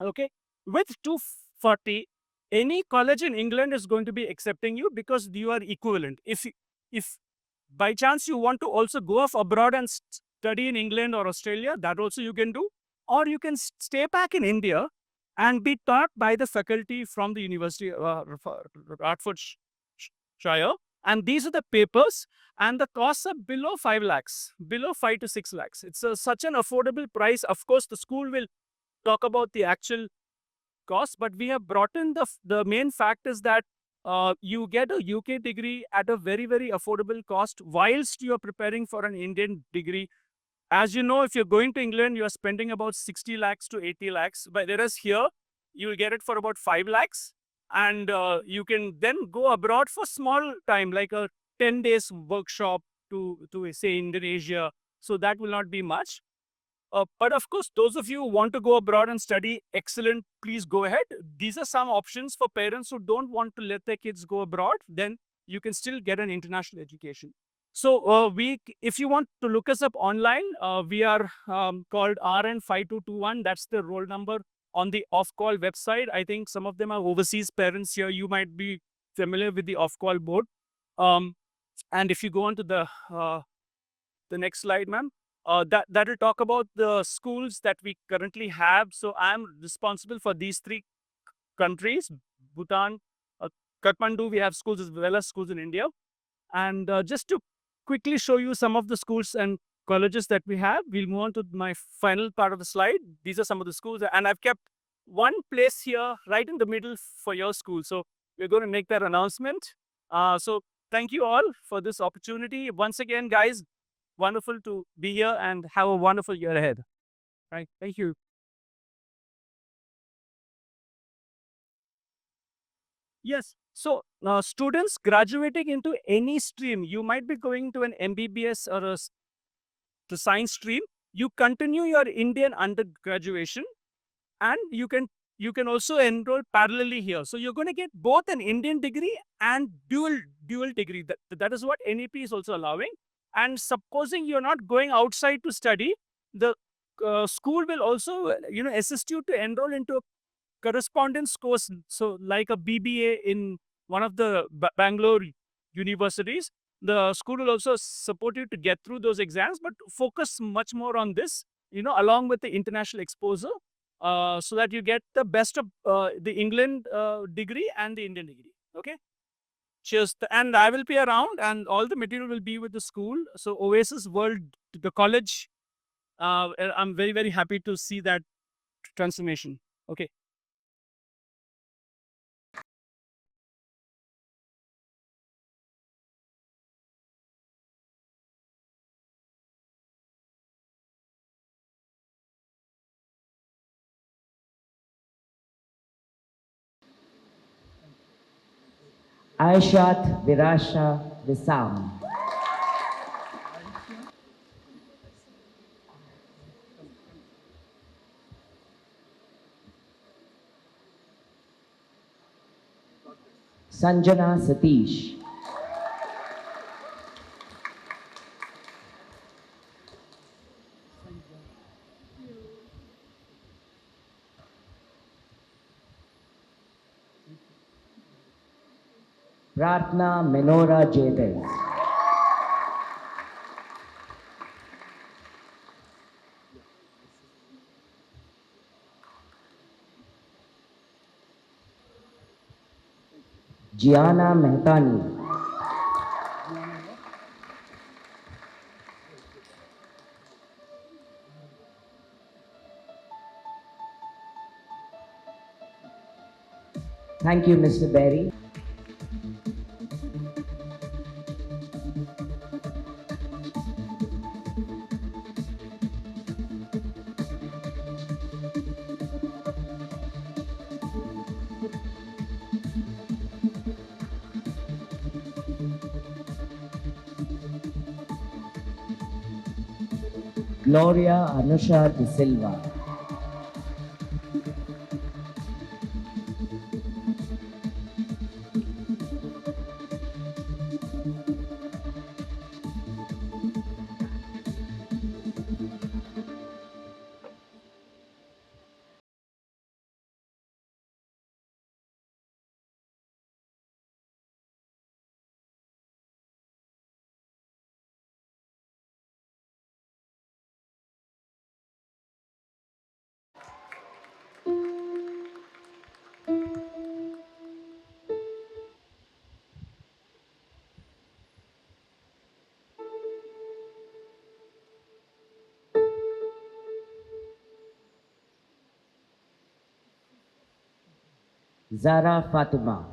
Okay. With 240, any college in England is going to be accepting you because you are equivalent. If by chance you want to also go off abroad and study in England or Australia, that also you can do. Or you can stay back in India and be taught by the faculty from the University of Hertfordshire. And these are the papers, and the costs are below 5 lakhs, below 5 to 6 lakhs. It's such an affordable price. Of course, the school will talk about the actual cost, but we have brought in the main fact is that you get a UK degree at a very, very affordable cost whilst you are preparing for an Indian degree. As you know, if you're going to England, you're spending about 60 lakhs to 80 lakhs. But whereas here, you will get it for about 5 lakhs. And you can then go abroad for small time, like a 10 days workshop to say Indonesia. So that will not be much. But of course, those of you who want to go abroad and study, excellent, please go ahead. These are some options for parents who don't want to let their kids go abroad. Then you can still get an international education. So if you want to look us up online, we are called RN5221. That's the roll number on the off-call website. I think some of them are overseas parents here. You might be familiar with the off-call board. And if you go on to the next slide, ma'am, that will talk about the schools that we currently have. So I'm responsible for these 3 countries: Bhutan, Kathmandu. We have schools as well as schools in India. And just to quickly show you some of the schools and colleges that we have, we'll move on to my final part of the slide. These are some of the schools, and I've kept one place here right in the middle for your school. So we're going to make that announcement. So thank you all for this opportunity. Once again, guys, wonderful to be here, and have a wonderful year ahead. Right. Thank you. Yes. So students graduating into any stream, you might be going to an MBBS or the science stream. You continue your Indian undergraduation, and you can also enroll parallelly here. So you're going to get both an Indian degree and dual degree. That is what NEP is also allowing. And supposing you're not going outside to study, the school will also assist you to enroll into a correspondence course. So like a BBA in one of the Bangalore universities, the school will also support you to get through those exams, but focus much more on this, along with the international exposure, so that you get the best of the England degree and the Indian degree. Okay. Cheers. And I will be around, and all the material will be with the school. So Oasis World, the college, I'm very, very happy to see that transformation. Okay. Aishat Virasha Visam. Sanjana Satish. Pratna Menora Jadis. Gianna Mehtani. Thank you, Mr. Berry. Gloria Anusha de Silva. Zara Fatima.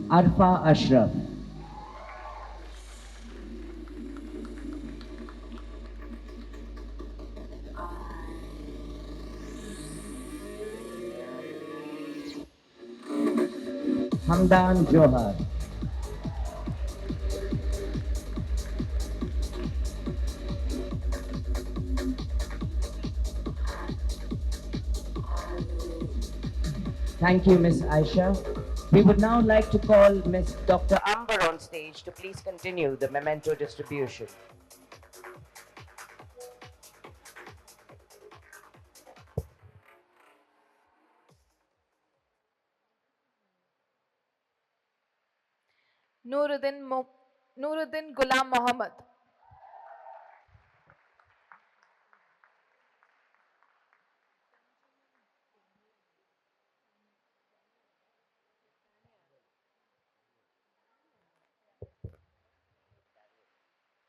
Arfa Ashraf. Hamdan Johar. Thank you, Ms. Aisha. We would now like to call Ms. Dr. Amber on stage to please continue the memento distribution. Nuruddin Ghulam Mohammed.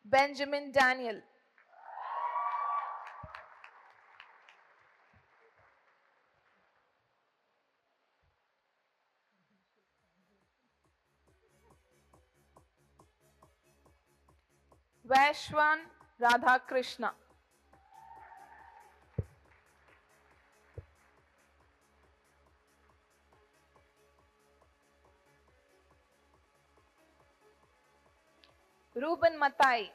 Benjamin Daniel. Vaishwan Radhakrishna. Ruben Matai.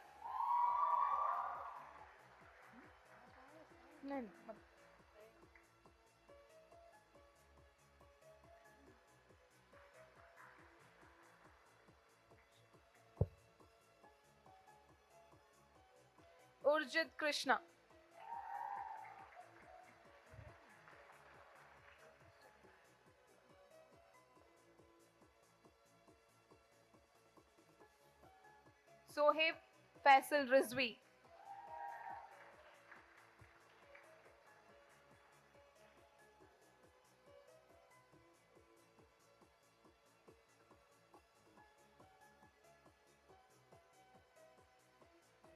Urjit Krishna. Sohaib Faisal Rizvi.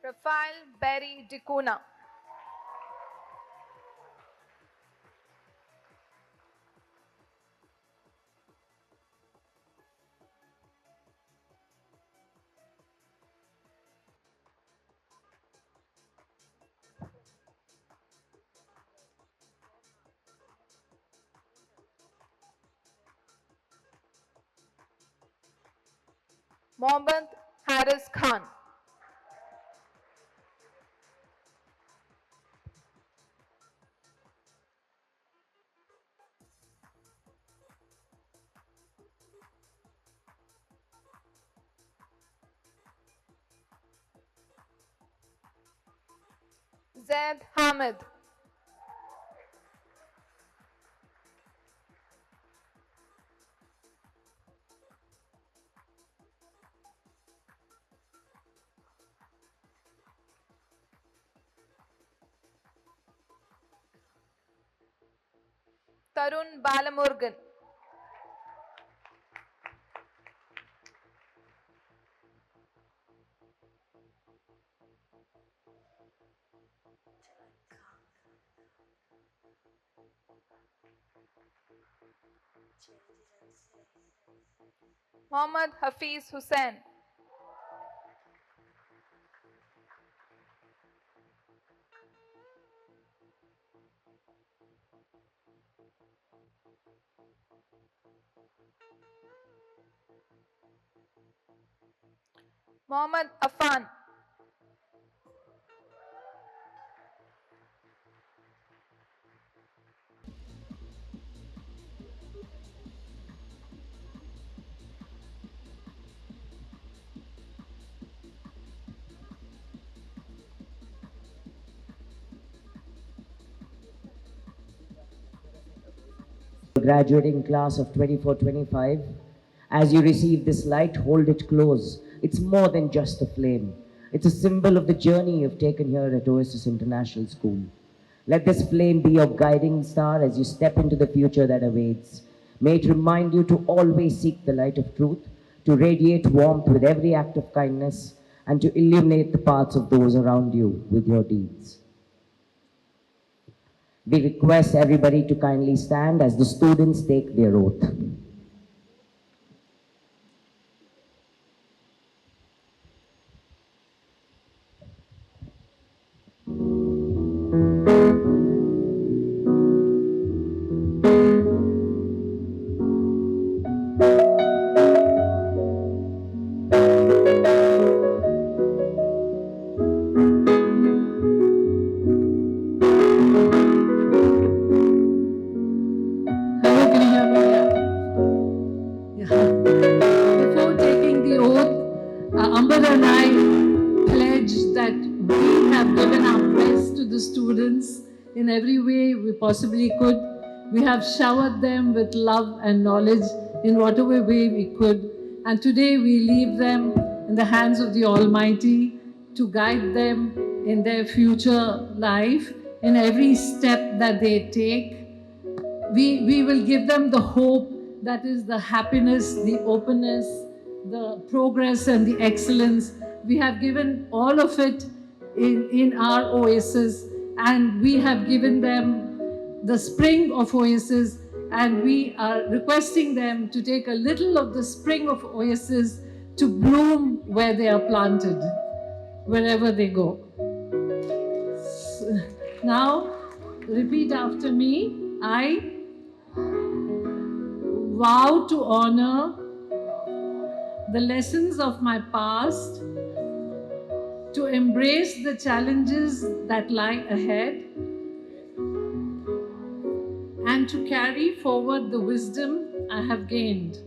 Rafael Berry Dicuna. Mohammad Haris Khan. Zaid Hamid. Tarun Balamurgan. Mohammad Hafiz Hussain. Mohammad Afan. Graduating class of 24-25. As you receive this light, hold it close. It's more than just a flame. It's a symbol of the journey you've taken here at Oasis International School. Let this flame be your guiding star as you step into the future that awaits. May it remind you to always seek the light of truth, to radiate warmth with every act of kindness, and to illuminate the paths of those around you with your deeds. We request everybody to kindly stand as the students take their oath. Hello, can you hear me? Yeah. Before taking the oath, Amber and I pledge that we have given our best to the students in every way we possibly could. We have showered them with love and knowledge in whatever way we could. And today we leave them in the hands of the Almighty to guide them in their future life, in every step that they take. We will give them the hope that is the happiness, the openness, the progress, and the excellence. We have given all of it in our Oasis, and we have given them the spring of Oasis, and we are requesting them to take a little of the spring of Oasis to bloom where they are planted, wherever they go. Now, repeat after me. I vow to honor the lessons of my past, to embrace the challenges that lie ahead, and to carry forward the wisdom I have gained.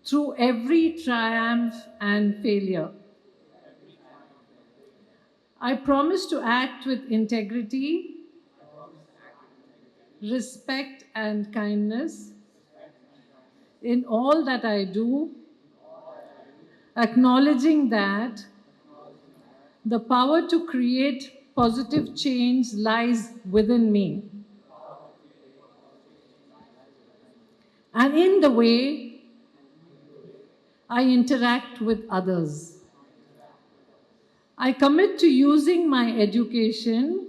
Through every triumph and failure, I promise to act with integrity, respect, and kindness in all that I do, acknowledging that the power to create positive change lies within me. And in the way I interact with others. I commit to using my education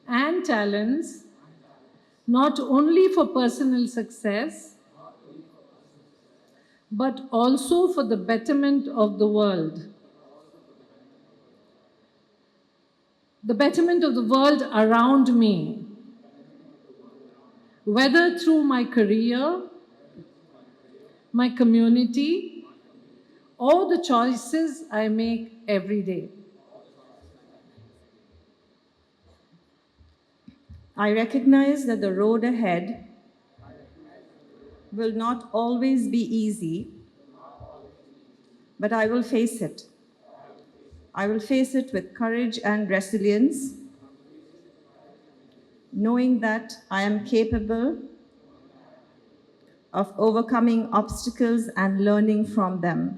and talents not only for personal success, but also for the betterment of the world. The betterment of the world around me, whether through my career, my community, or the choices I make every day. I recognize that the road ahead will not always be easy, but I will face it. I will face it with courage and resilience, knowing that I am capable of overcoming obstacles and learning from them.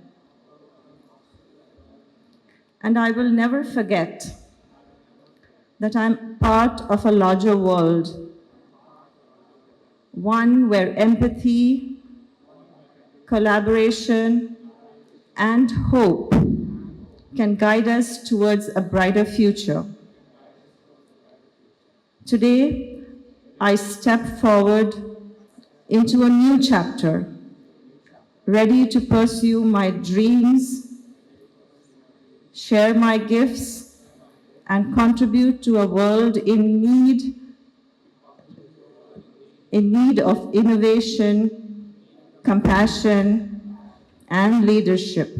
And I will never forget that I'm part of a larger world, one where empathy, collaboration, and hope can guide us towards a brighter future. Today, I step forward into a new chapter, ready to pursue my dreams, share my gifts, and contribute to a world in need of innovation, compassion, and leadership.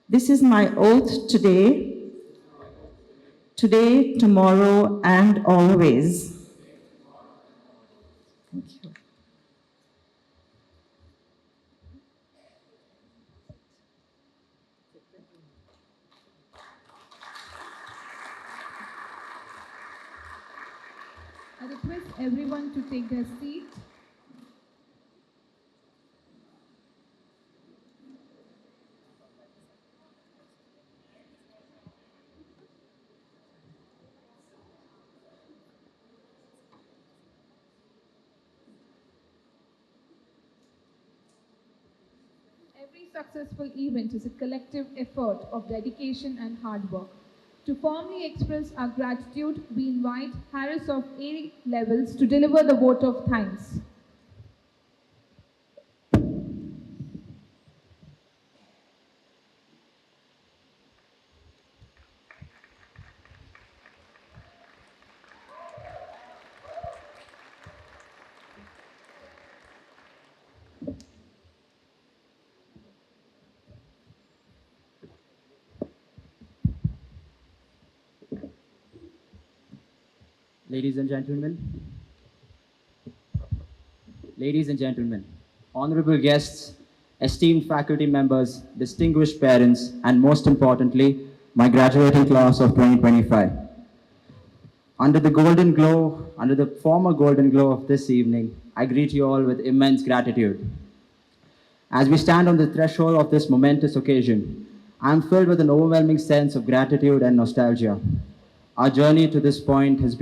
This is my oath today, tomorrow, and always. Thank you. I request everyone to take their seat. Every successful event is a collective effort of dedication and hard work. To formally express our gratitude, we invite Harris of A levels to deliver the vote of thanks. Ladies and gentlemen, honorable guests, esteemed faculty members, distinguished parents, and most importantly, my graduating class of 2025. Under the former golden glow of this evening, I greet you all with immense gratitude. As we stand on the threshold of this momentous occasion, I am filled with an overwhelming sense of gratitude and nostalgia. Our journey to this point has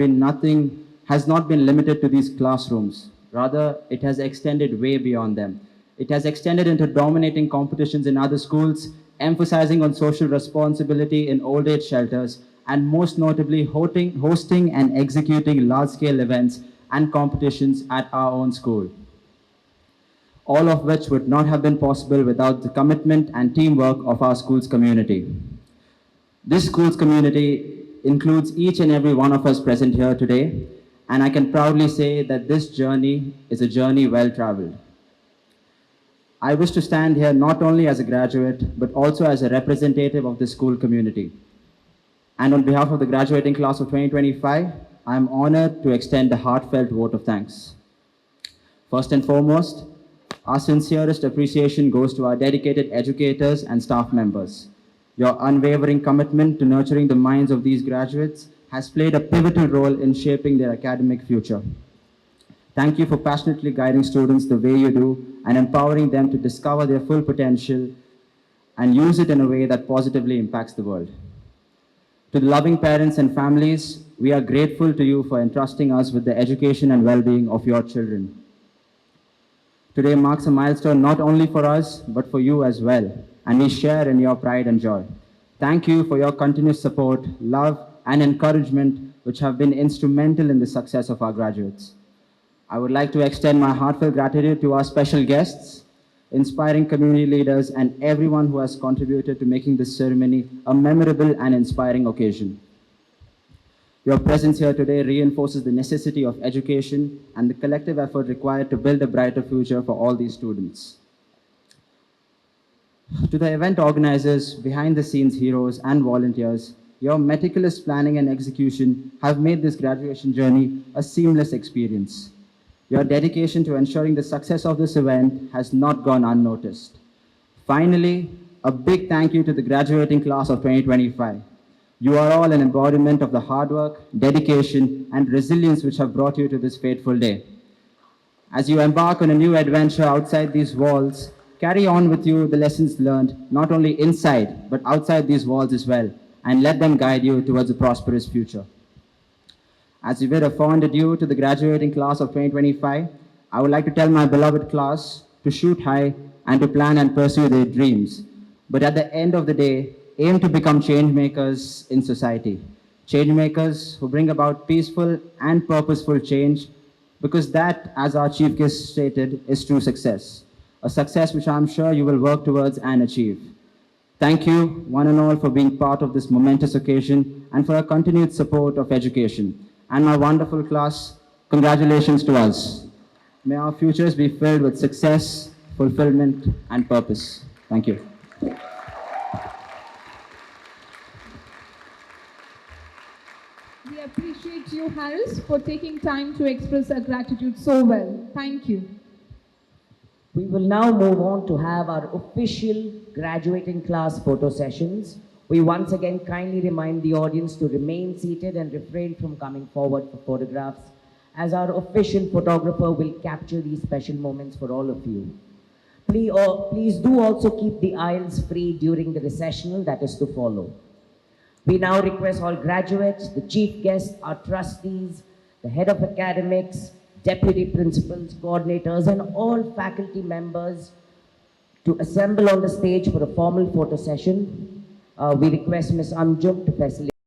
not been limited to these classrooms. Rather, it has extended way beyond them. It has extended into dominating competitions in other schools, emphasizing on social responsibility in old age shelters, and most notably hosting and executing large-scale events and competitions at our own school. All of which would not have been possible without the commitment and teamwork of our school's community. This school's community includes each and every one of us present here today, and I can proudly say that this journey is a journey well traveled. I wish to stand here not only as a graduate, but also as a representative of the school community. And on behalf of the graduating class of 2025, I am honored to extend a heartfelt vote of thanks. First and foremost, our sincerest appreciation goes to our dedicated educators and staff members. Your unwavering commitment to nurturing the minds of these graduates has played a pivotal role in shaping their academic future. Thank you for passionately guiding students the way you do and empowering them to discover their full potential and use it in a way that positively impacts the world. To the loving parents and families, we are grateful to you for entrusting us with the education and well-being of your children. Today marks a milestone not only for us, but for you as well, and we share in your pride and joy. Thank you for your continuous support, love, and encouragement, which have been instrumental in the success of our graduates. I would like to extend my heartfelt gratitude to our special guests, inspiring community leaders, and everyone who has contributed to making this ceremony a memorable and inspiring occasion. Your presence here today reinforces the necessity of education and the collective effort required to build a brighter future for all these students. To the event organizers, behind-the-scenes heroes, and volunteers, your meticulous planning and execution have made this graduation journey a seamless experience. Your dedication to ensuring the success of this event has not gone unnoticed. Finally, a big thank you to the graduating class of 2025. You are all an embodiment of the hard work, dedication, and resilience which have brought you to this fateful day. As you embark on a new adventure outside these walls, carry on with you the lessons learned, not only inside, but outside these walls as well, and let them guide you towards a prosperous future. As we bid a fond adieu to the graduating class of 2025, I would like to tell my beloved class to shoot high and to plan and pursue their dreams. But at the end of the day, aim to become change makers in society. Change makers who bring about peaceful and purposeful change, because that, as our chief guest stated, is true success. A success which I'm sure you will work towards and achieve. Thank you, one and all, for being part of this momentous occasion and for our continued support of education. And my wonderful class, congratulations to us. May our futures be filled with success, fulfillment, and purpose. Thank you. We appreciate you, Harris, for taking time to express our gratitude so well. Thank you. We will now move on to have our official graduating class photo sessions. We once again kindly remind the audience to remain seated and refrain from coming forward for photographs, as our official photographer will capture these special moments for all of you. Please do also keep the aisles free during the recessional that is to follow. We now request all graduates, the chief guests, our trustees, the head of academics, deputy principals, coordinators, and all faculty members to assemble on the stage for a formal photo session. We request Ms. Anjum to facilitate.